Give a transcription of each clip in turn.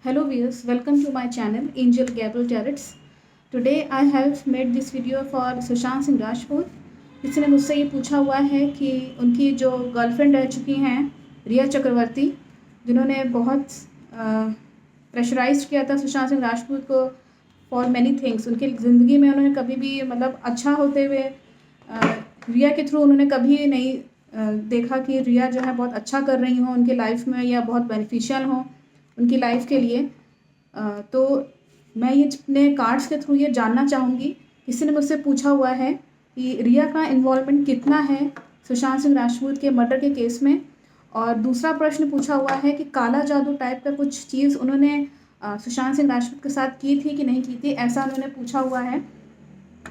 Hello viewers, welcome to my channel Angel Gabriel Tarets. Today I have made this video for Sushant Singh Rajput. किसी ने मुझसे ये पूछा हुआ है कि उनकी जो गर्लफ्रेंड रह चुकी हैं रिया चक्रवर्ती, जिन्होंने बहुत प्रेशराइज किया था सुशांत सिंह राजपूत को फॉर मैनी थिंग्स. उनकी ज़िंदगी में उन्होंने कभी भी मतलब अच्छा होते हुए रिया के थ्रू उन्होंने कभी नहीं देखा कि रिया जो है बहुत अच्छा कर रही हो उनके लाइफ में या बहुत बेनिफिशियल हो उनकी लाइफ के लिए. तो मैं ये अपने कार्ड्स के थ्रू ये जानना चाहूँगी. किसी ने मुझसे पूछा हुआ है कि रिया का इन्वॉल्वमेंट कितना है सुशांत सिंह राजपूत के मर्डर के केस में. और दूसरा प्रश्न पूछा हुआ है कि काला जादू टाइप का कुछ चीज़ उन्होंने सुशांत सिंह राजपूत के साथ की थी कि नहीं की थी, ऐसा उन्होंने पूछा हुआ है.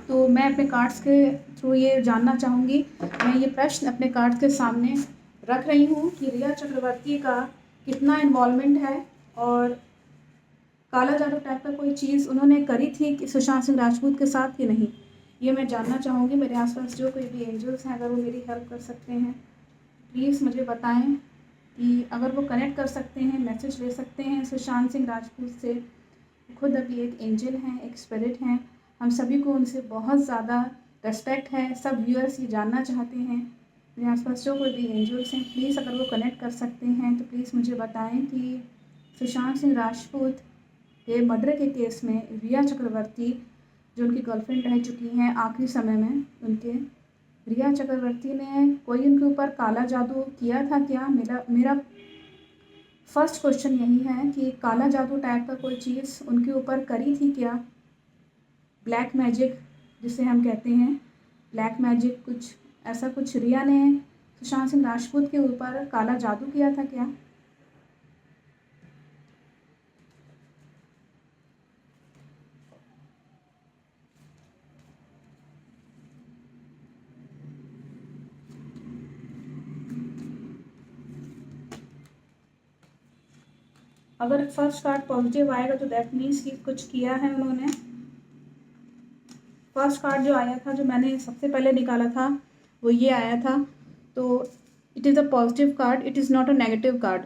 तो मैं अपने कार्ड्स के थ्रू ये जानना चाहूँगी. मैं ये प्रश्न अपने कार्ड्स के सामने रख रही हूँ कि रिया चक्रवर्ती का कितना इन्वॉल्वमेंट है और काला जादू टाइप का कोई चीज़ उन्होंने करी थी कि सुशांत सिंह राजपूत के साथ कि नहीं, ये मैं जानना चाहूँगी. मेरे आसपास जो कोई भी एंजल्स हैं अगर वो मेरी हेल्प कर सकते हैं प्लीज़ मुझे बताएं कि अगर वो कनेक्ट कर सकते हैं, मैसेज ले सकते हैं सुशांत सिंह राजपूत से. खुद अभी एक एंजल हैं, एक स्पिरिट हैं, हम सभी को उनसे बहुत ज़्यादा रेस्पेक्ट है. सब व्यूअर्स ये जानना चाहते हैं. मेरे आसपास जो कोई भी एंजल्स हैं प्लीज़ अगर वो कनेक्ट कर सकते हैं तो प्लीज़ मुझे बताएं कि सुशांत सिंह राजपूत के मर्डर के केस में रिया चक्रवर्ती जो उनकी गर्लफ्रेंड रह चुकी हैं आखिरी समय में, उनके रिया चक्रवर्ती ने कोई उनके ऊपर काला जादू किया था क्या. मेरा फर्स्ट क्वेश्चन यही है कि काला जादू टाइप का कोई चीज़ उनके ऊपर करी थी क्या. ब्लैक मैजिक जिसे हम कहते हैं, ब्लैक मैजिक, कुछ ऐसा कुछ रिया ने सुशांत सिंह राजपूत के ऊपर काला जादू किया था क्या. अगर फर्स्ट कार्ड पॉजिटिव आएगा तो दैट मीन्स कि कुछ किया है उन्होंने. फर्स्ट कार्ड जो आया था, जो मैंने सबसे पहले निकाला था, वो ये आया था. तो it is a positive card, it is not a negative card.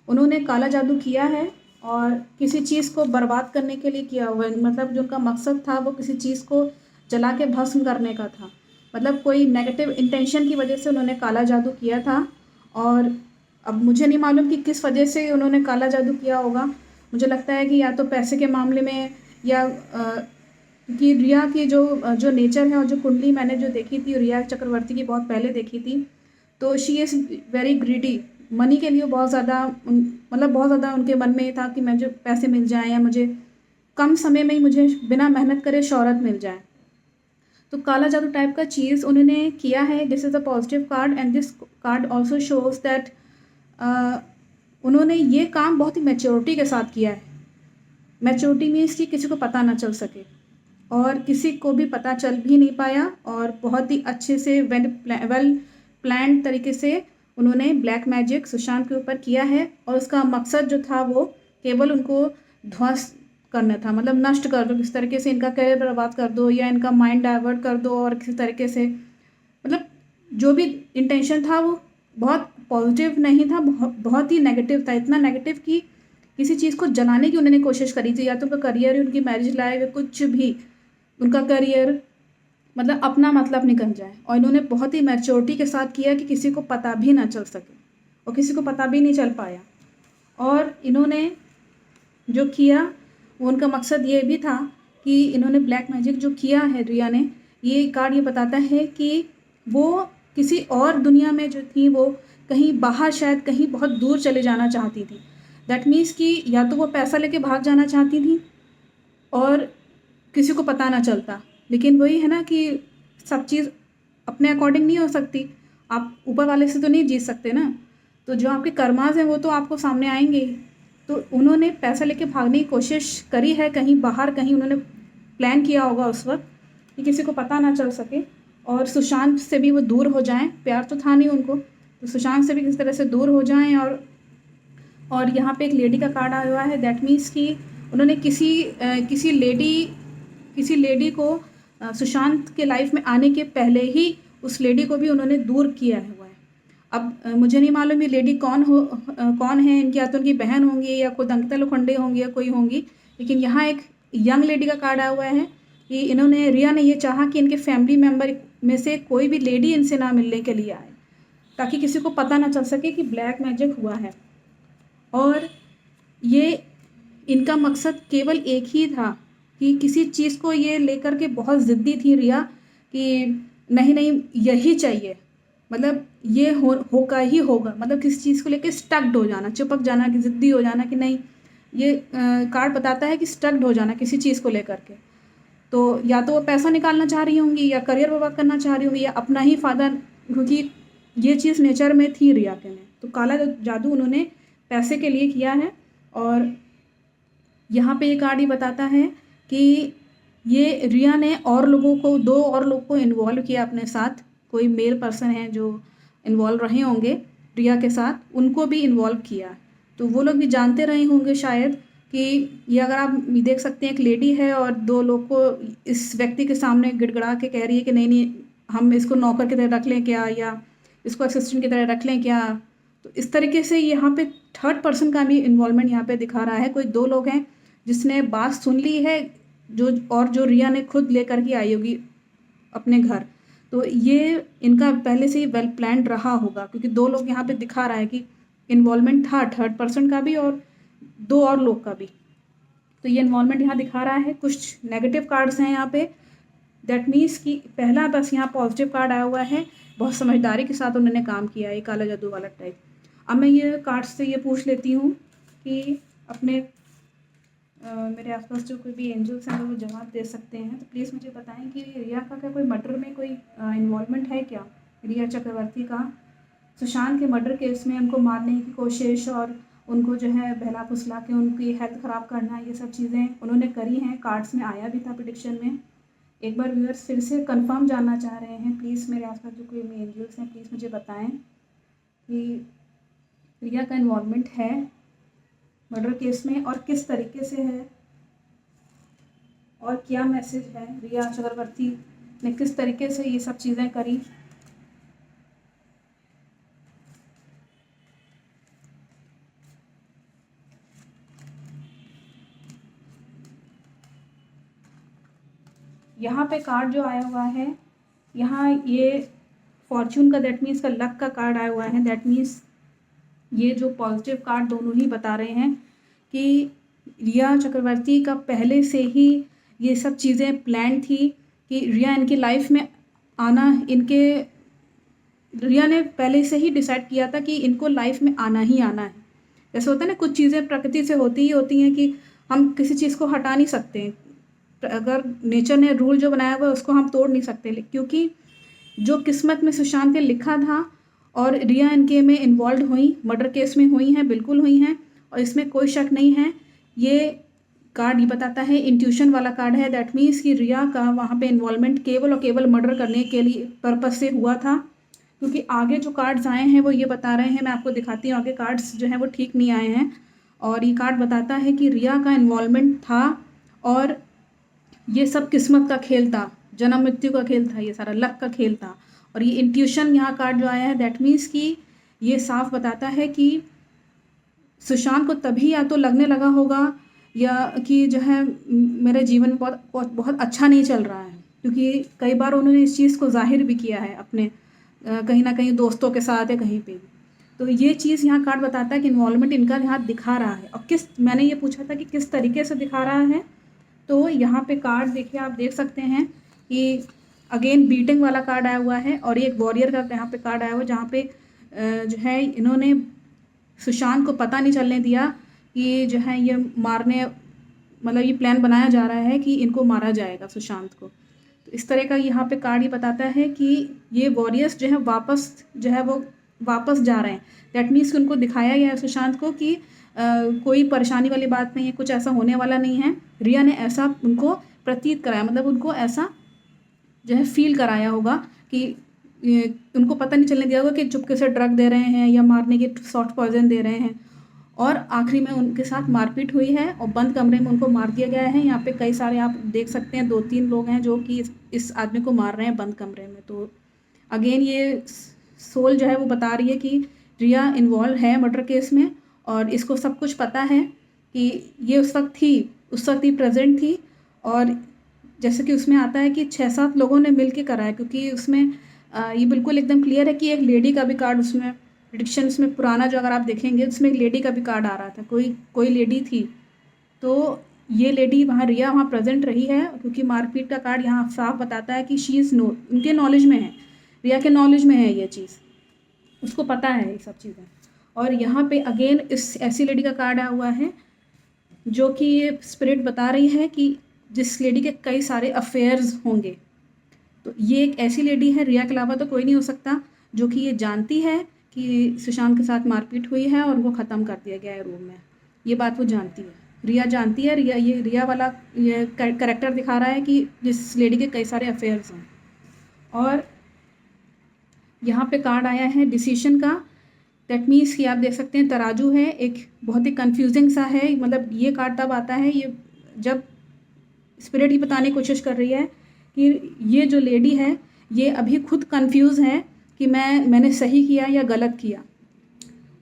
उन्होंने काला जादू किया है और किसी चीज़ को बर्बाद करने के लिए किया हुआ है. मतलब जो उनका मकसद था वो किसी चीज़ को जला के भस्म करने का था. मतलब कोई नेगेटिव इंटेंशन की वजह से उन्होंने काला जादू किया था. और अब मुझे नहीं मालूम कि किस वजह से उन्होंने काला जादू किया होगा. मुझे लगता है कि या तो पैसे के मामले में या कि रिया की जो नेचर है और जो कुंडली मैंने जो देखी थी रिया चक्रवर्ती की बहुत पहले देखी थी, तो she is very greedy. Money के लिए बहुत ज़्यादा मतलब बहुत ज़्यादा उनके मन में था कि मुझे पैसे मिल जाएं या मुझे कम समय में ही मुझे बिना मेहनत करे शोहरत मिल जाए. तो काला जादू टाइप का चीज़ उन्होंने किया है. This is a positive card and this card also shows that उन्होंने ये काम बहुत ही मैच्योरिटी के साथ किया है. मैच्योरिटी मीन्स कि किसी को पता ना चल सके और किसी को भी पता चल भी नहीं पाया और बहुत ही अच्छे से वेल प्लान्ड तरीके से उन्होंने ब्लैक मैजिक सुशांत के ऊपर किया है. और उसका मकसद जो था वो केवल उनको ध्वस्त करना था. मतलब नष्ट कर दो, किस तरीके से इनका करियर बर्बाद कर दो या इनका माइंड डाइवर्ट कर दो और किसी तरीके से, मतलब जो भी इंटेंशन था वो बहुत पॉजिटिव नहीं था, बहुत ही नेगेटिव था. इतना नेगेटिव कि किसी चीज़ को जलाने की उन्होंने कोशिश करी थी. या तो उनका करियर, उनकी मैरिज लाइफ, कुछ भी उनका करियर मतलब अपना मतलब निकल जाए. और इन्होंने बहुत ही मैच्योरिटी के साथ किया कि किसी को पता भी ना चल सके और किसी को पता भी नहीं चल पाया. और इन्होंने जो किया वो उनका मकसद ये भी था कि इन्होंने ब्लैक मैजिक जो किया है रिया ने, ये कार्ड ये बताता है कि वो किसी और दुनिया में जो थी वो कहीं बाहर, शायद कहीं बहुत दूर चले जाना चाहती थी. दैट मीन्स कि या तो वो पैसा लेके भाग जाना चाहती थी और किसी को पता ना चलता. लेकिन वही है ना कि सब चीज़ अपने अकॉर्डिंग नहीं हो सकती. आप ऊपर वाले से तो नहीं जीत सकते ना. तो जो आपके कर्मास हैं वो तो आपको सामने आएंगे ही. तो उन्होंने पैसा लेके भागने की कोशिश करी है कहीं बाहर, कहीं उन्होंने प्लान किया होगा उस वक्त कि किसी को पता ना चल सके और सुशांत से भी वो दूर हो जाएं. प्यार तो था नहीं उनको, तो सुशांत से भी किसी तरह से दूर हो जाएं. और यहाँ पे एक लेडी का कार्ड आया हुआ है. दैट मीन्स कि उन्होंने किसी लेडी को सुशांत के लाइफ में आने के पहले ही उस लेडी को भी उन्होंने दूर किया हुआ है. मुझे नहीं मालूम ये लेडी कौन है इनकी, या तो उनकी बहन होंगी या खुद अंकिता लोखंडे होंगी या कोई होंगी, लेकिन यहाँ एक यंग लेडी का कार्ड आया हुआ है कि रिया ने ये चाहा कि इनके फैमिली मेम्बर में से कोई भी लेडी इनसे ना मिलने के लिए आए, ताकि किसी को पता ना चल सके कि ब्लैक मैजिक हुआ है। और ये इनका मकसद केवल एक ही था कि किसी चीज़ को ये लेकर के बहुत ज़िद्दी थी रिया कि नहीं नहीं यही चाहिए, मतलब ये होगा ही होगा, मतलब किसी चीज़ को लेकर स्टक्ड हो जाना, चिपक जाना, कि ज़िद्दी हो जाना कि नहीं। ये कार्ड बताता है कि स्टक्ड हो जाना किसी चीज़ को लेकर के। तो या तो वो पैसा निकालना चाह रही होंगी, या करियर बर्बाद करना चाह रही होंगी, या अपना ही फ़ायदा, क्योंकि ये चीज़ नेचर में थी रिया के में। तो काला जादू उन्होंने पैसे के लिए किया है। और यहाँ पे ये कार्ड ही बताता है कि ये रिया ने और लोगों को, 2 और लोग को इन्वॉल्व किया अपने साथ। कोई मेल पर्सन है जो इन्वॉल्व रहे होंगे रिया के साथ, उनको भी इन्वॉल्व किया। तो वो लोग भी जानते रहे होंगे शायद कि ये, अगर आप देख सकते हैं, एक लेडी है और 2 लोग को इस व्यक्ति के सामने गिड़गिड़ा के कह रही है कि नहीं नहीं हम इसको नौकर की तरह रख लें क्या, या इसको असिस्टेंट की तरह रख लें क्या। तो इस तरीके से यहाँ पे थर्ड पर्सन का भी इन्वॉल्वमेंट यहाँ पे दिखा रहा है। कोई 2 लोग हैं जिसने बात सुन ली है, जो रिया ने खुद लेकर के आई होगी अपने घर। तो ये इनका पहले से ही वेल प्लान्ड रहा होगा, क्योंकि 2 लोग यहाँ पे दिखा रहा है कि इन्वॉल्वमेंट था थर्ड पर्सन का भी और 2 और लोग का भी। तो ये इन्वॉल्वमेंट यहाँ दिखा रहा है। कुछ नेगेटिव कार्ड्स हैं यहाँ पे, दैट मीन्स कि पहला बस यहाँ पॉजिटिव कार्ड आया हुआ है, बहुत समझदारी के साथ उन्होंने काम किया है, काला जादू वाला टाइप। अब मैं ये कार्ड से ये पूछ लेती हूँ कि अपने मेरे आसपास जो कोई भी एंजल्स हैं वो जवाब दे सकते हैं, तो प्लीज़ मुझे बताएं कि रिया का क्या कोई मर्डर में कोई इन्वॉल्वमेंट है क्या, रिया चक्रवर्ती का। सुशांत के मर्डर केस में उनको मारने की कोशिश और उनको जो है बहला फुसला के उनकी हेल्थ ख़राब करना, ये सब चीज़ें उन्होंने करी हैं। कार्ड्स में आया भी था प्रेडिक्शन में। एक बार व्यूअर्स फिर से कंफर्म जानना चाह रहे हैं, प्लीज़ मेरे आसपास जो कोई एंजल्स हैं प्लीज़ मुझे बताएं कि रिया का इन्वॉल्वमेंट है मर्डर केस में और किस तरीके से है, और क्या मैसेज है, रिया चक्रवर्ती ने किस तरीके से ये सब चीज़ें करी। यहाँ पे कार्ड जो आया हुआ है, यहाँ ये फॉर्च्यून का, दैट मीन्स का लक का कार्ड आया हुआ है। दैट मीन्स ये जो पॉजिटिव कार्ड दोनों ही बता रहे हैं कि रिया चक्रवर्ती का पहले से ही ये सब चीज़ें प्लान थी कि रिया इनकी लाइफ में आना, रिया ने पहले से ही डिसाइड किया था कि इनको लाइफ में आना ही आना है। जैसे होता है ना, कुछ चीज़ें प्रकृति से होती ही होती हैं कि हम किसी चीज़ को हटा नहीं सकते। अगर नेचर ने रूल जो बनाया हुआ है उसको हम तोड़ नहीं सकते, क्योंकि जो किस्मत में सुशांत ने लिखा था और रिया इनके में इन्वॉल्व हुई, मर्डर केस में हुई हैं, बिल्कुल हुई हैं, और इसमें कोई शक नहीं है। ये कार्ड ये बताता है, इंट्यूशन वाला कार्ड है। दैट मीन्स कि रिया का वहाँ पे इन्वॉल्वमेंट केवल और केवल मर्डर करने के लिए पर्पस से हुआ था, क्योंकि आगे जो कार्ड्स आए हैं वो ये बता रहे हैं, मैं आपको दिखाती हूँ, आगे कार्ड्स जो हैं वो ठीक नहीं आए हैं। और ये कार्ड बताता है कि रिया का इन्वॉल्वमेंट था और ये सब किस्मत का खेल था, जन्म मृत्यु का खेल था, ये सारा लक का खेल था। और ये इंट्यूशन यहाँ कार्ड जो आया है, दैट मीन्स कि ये साफ बताता है कि सुशांत को तभी या तो लगने लगा होगा या कि जो है मेरे जीवन में बहुत अच्छा नहीं चल रहा है, क्योंकि कई बार उन्होंने इस चीज़ को जाहिर भी किया है अपने कहीं ना कहीं दोस्तों के साथ या कहीं पे भी। तो ये चीज़ यहाँ कार्ड बताता है कि इन्वॉल्वमेंट इनका यहाँ दिखा रहा है। और मैंने ये पूछा था कि किस तरीके से दिखा रहा है, तो यहाँ पे कार्ड देखिए, आप देख सकते हैं कि अगेन बीटिंग वाला कार्ड आया हुआ है और एक वॉरियर का यहाँ पे कार्ड आया हुआ है, जहाँ पे जो है इन्होंने सुशांत को पता नहीं चलने दिया कि जो है ये मारने, मतलब ये प्लान बनाया जा रहा है कि इनको मारा जाएगा सुशांत को। तो इस तरह का यहाँ पे कार्ड ही बताता है कि ये वॉरियर्स जो है वापस जो है वो वापस जा रहे हैं। दैट मीन्स कि उनको दिखाया गया है सुशांत को कि कोई परेशानी वाली बात नहीं है, कुछ ऐसा होने वाला नहीं है। रिया ने ऐसा उनको प्रतीत कराया, मतलब उनको ऐसा जो है फील कराया होगा कि उनको पता नहीं चलने दिया होगा कि चुपके से ड्रग दे रहे हैं या मारने के सॉफ्ट पॉइजन दे रहे हैं। और आखिरी में उनके साथ मारपीट हुई है और बंद कमरे में उनको मार दिया गया है। यहाँ पे कई सारे आप देख सकते हैं, 2-3 लोग हैं जो कि इस आदमी को मार रहे हैं बंद कमरे में। तो अगेन ये सोल जो है वो बता रही है कि रिया इन्वॉल्व है मर्डर केस में और इसको सब कुछ पता है कि ये उस वक्त ही प्रेजेंट थी। और जैसे कि उसमें आता है कि 6-7 लोगों ने मिल के करा है, क्योंकि उसमें ये बिल्कुल एकदम क्लियर है कि एक लेडी का भी कार्ड उसमें प्रेडिक्शन उसमें पुराना जो अगर आप देखेंगे उसमें एक लेडी का भी कार्ड आ रहा था, कोई लेडी थी। तो ये लेडी वहाँ रिया वहाँ प्रेजेंट रही है, क्योंकि मारपीट का कार्ड यहाँ साफ बताता है कि शी इज़ उनके नॉलेज में है, रिया के नॉलेज में है ये चीज़, उसको पता है ये सब चीज़ें। और यहाँ पे अगेन इस ऐसी लेडी का कार्ड आया हुआ है जो कि ये स्पिरिट बता रही है कि जिस लेडी के कई सारे अफेयर्स होंगे। तो ये एक ऐसी लेडी है, रिया के अलावा तो कोई नहीं हो सकता, जो कि ये जानती है कि सुशांत के साथ मारपीट हुई है और उनको ख़त्म कर दिया गया है रूम में। ये बात वो जानती है, रिया जानती है। रिया वाला ये कैरेक्टर दिखा रहा है कि जिस लेडी के कई सारे अफेयर्स हैं। और यहाँ पे कार्ड आया है डिसीशन का। दैट मीन्स कि आप देख सकते हैं तराजू है, एक बहुत ही कंफ्यूजिंग सा है। मतलब ये कार्ड तब आता है ये जब स्पिरिट ये बताने की कोशिश कर रही है कि ये जो लेडी है ये अभी खुद कंफ्यूज है कि मैंने सही किया या गलत किया।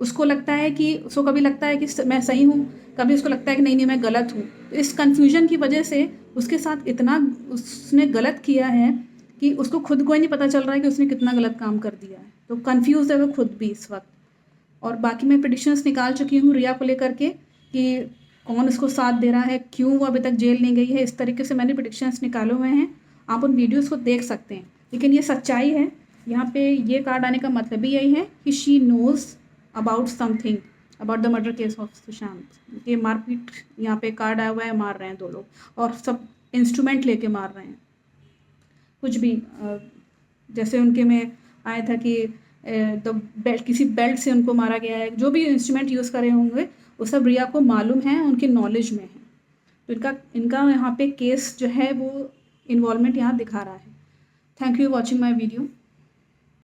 उसको लगता है कि उसको कभी लगता है कि मैं सही हूँ, कभी उसको लगता है कि नहीं मैं गलत हूँ। तो इस कन्फ्यूजन की वजह से उसके साथ इतना उसने गलत किया है कि उसको खुद को ही नहीं पता चल रहा है कि उसने कितना गलत काम कर दिया है। तो कंफ्यूज है वो खुद भी इस वक्त। और बाकी मैं प्रेडिक्शंस निकाल चुकी हूँ रिया को लेकर के कि कौन इसको साथ दे रहा है, क्यों वो अभी तक जेल नहीं गई है। इस तरीके से मैंने प्रेडिक्शंस निकाले हुए हैं, आप उन वीडियोस को देख सकते हैं। लेकिन ये सच्चाई है, यहाँ पे ये कार्ड आने का मतलब ही यही है कि she knows about something about the murder case of Sushant. ये मारपीट यहाँ पे कार्ड आया हुआ है, मार रहे हैं 2 लोग और सब इंस्ट्रूमेंट लेके मार रहे हैं। कुछ भी जैसे उनके में आया था कि तो किसी बेल्ट से उनको मारा गया है। जो भी इंस्ट्रूमेंट यूज़ करे होंगे वो सब रिया को मालूम है, उनके नॉलेज में है। तो इनका यहाँ पे केस जो है वो इन्वॉल्वमेंट यहाँ दिखा रहा है। Thank you watching my video.